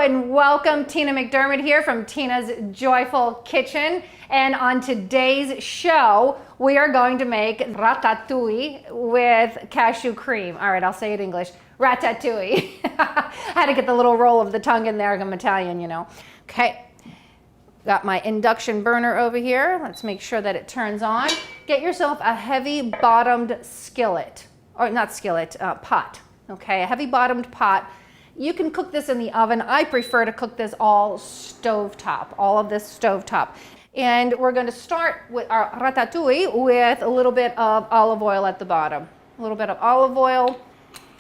and welcome. Tina McDermott here from Tina's Joyful Kitchen. And on today's show, we are going to make ratatouille with cashew cream. All right, I'll say it in English. Ratatouille. I had to get the little roll of the tongue in there. I'm Italian, you know. Okay. Got my induction burner over here. Let's make sure that it turns on. Get yourself a heavy bottomed skillet, or not skillet, pot. Okay, a heavy bottomed pot. You can cook this in the oven. I prefer to cook this all stovetop, all of this stovetop. And we're going to start with our ratatouille with a little bit of olive oil at the bottom. A little bit of olive oil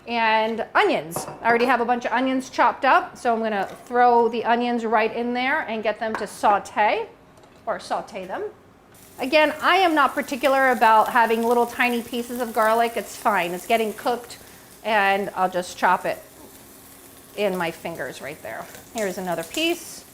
and onions. I already have a bunch of onions chopped up, so I'm going to throw the onions right in there and get them to saute them. Again, I am not particular about having little tiny pieces of garlic. It's fine. It's getting cooked, and I'll just chop it in my fingers right there. Here's another piece.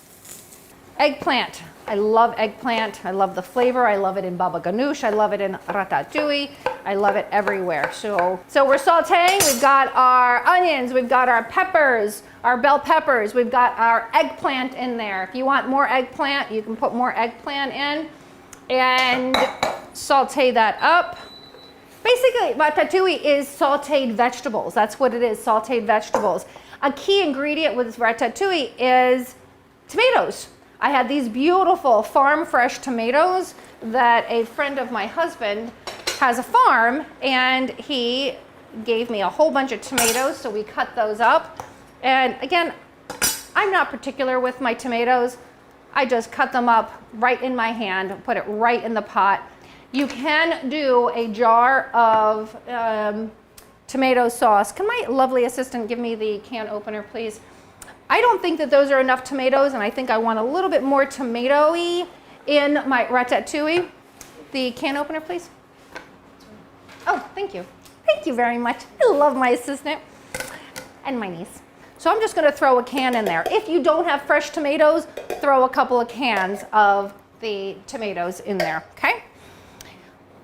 Eggplant. I love eggplant. I love the flavor. I love it in baba ganoush. I love it in ratatouille. I love it everywhere. So we're sauteing. We've got our onions. We've got our peppers, our bell peppers. We've got our eggplant in there. If you want more eggplant, you can put more eggplant in and saute that up. Basically, ratatouille is sauteed vegetables. That's what it is, sauteed vegetables. A key ingredient with ratatouille is tomatoes. I had these beautiful farm fresh tomatoes that a friend of my husband has a farm, and he gave me a whole bunch of tomatoes, so we cut those up. And again, I'm not particular with my tomatoes. I just cut them up right in my hand, put it right in the pot. You can do a jar of tomato sauce. Can my lovely assistant give me the can opener, please? I don't think that those are enough tomatoes, and I think I want a little bit more tomato-y in my ratatouille. The can opener, please. Oh, thank you. Thank you very much. I love my assistant and my niece. So I'm just going to throw a can in there. If you don't have fresh tomatoes, throw a couple of cans of the tomatoes in there, okay?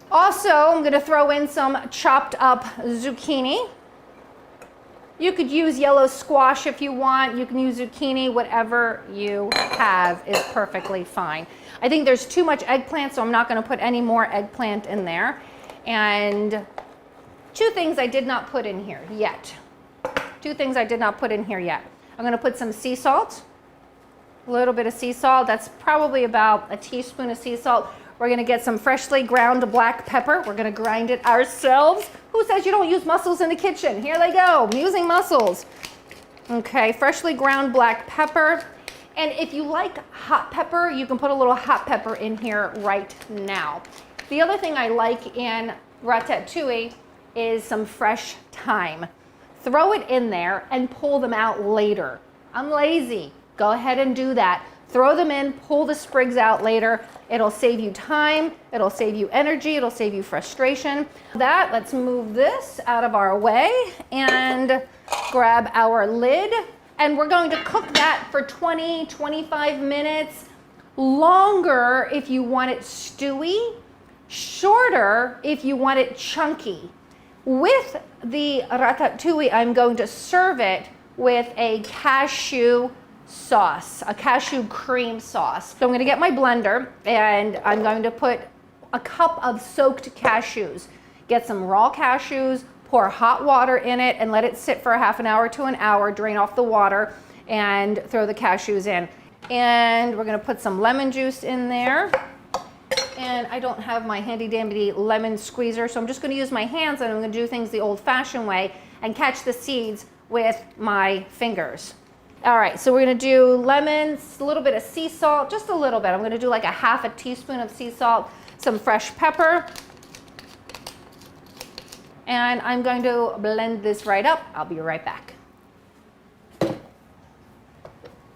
Also, I'm going to throw in some chopped up zucchini. You could use yellow squash if you want. You can use zucchini. Whatever you have is perfectly fine. I think there's too much eggplant, so I'm not going to put any more eggplant in there. And two things I did not put in here yet. Two things I did not put in here yet. I'm going to put some sea salt, a little bit of sea salt. That's probably about a teaspoon of sea salt. We're going to get some freshly ground black pepper. We're going to grind it ourselves. Who says you don't use mussels in the kitchen? Here they go. I'm using mussels. Okay, freshly ground black pepper. And if you like hot pepper, you can put a little hot pepper in here right now. The other thing I like in ratatouille is some fresh thyme. Throw it in there and pull them out later. I'm lazy. Go ahead and do that. Throw them in, pull the sprigs out later. It'll save you time, it'll save you energy, it'll save you frustration. Let's move this out of our way and grab our lid. And we're going to cook that for 20, 25 minutes. Longer if you want it stewy, shorter if you want it chunky. With the ratatouille, I'm going to serve it with a cashew sauce, a cashew cream sauce. So I'm going to get my blender and I'm going to put a cup of soaked cashews. Get some raw cashews, pour hot water in it and let it sit for a half an hour to an hour, drain off the water and throw the cashews in. And we're going to put some lemon juice in there. And I don't have my handy dandy lemon squeezer, so I'm just going to use my hands and I'm going to do things the old-fashioned way and catch the seeds with my fingers. All right, so we're going to do lemons, a little bit of sea salt, just a little bit. I'm going to do like a half a teaspoon of sea salt, some fresh pepper. And I'm going to blend this right up. I'll be right back.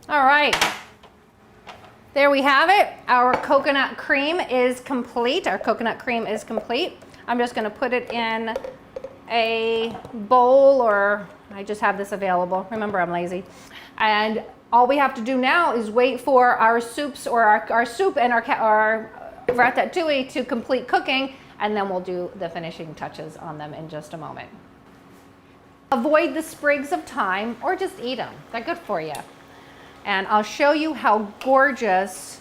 All right. There we have it. Our coconut cream is complete. Our coconut cream is complete. I'm just going to put it in a bowl, or I just have this available. Remember, I'm lazy. And all we have to do now is wait for our soups, or our soup and our ratatouille to complete cooking, and then we'll do the finishing touches on them in just a moment. Avoid the sprigs of thyme, or just eat them. They're good for you. And I'll show you how gorgeous,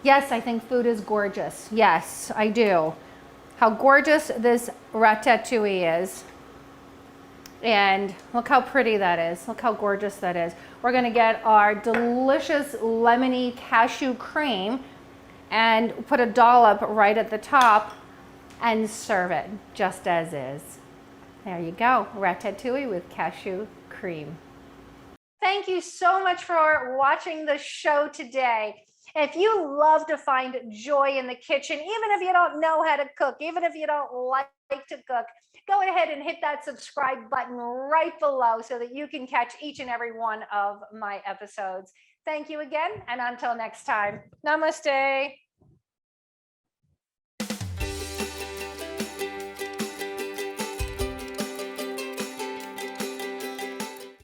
yes, I think food is gorgeous. Yes, I do. How gorgeous this ratatouille is. And look how pretty that is. Look how gorgeous that is. We're gonna get our delicious lemony cashew cream and put a dollop right at the top and serve it just as is. There you go, ratatouille with cashew cream. Thank you so much for watching the show today. If you love to find joy in the kitchen, even if you don't know how to cook, even if you don't like to cook, go ahead and hit that subscribe button right below so that you can catch each and every one of my episodes. Thank you again, and until next time, namaste.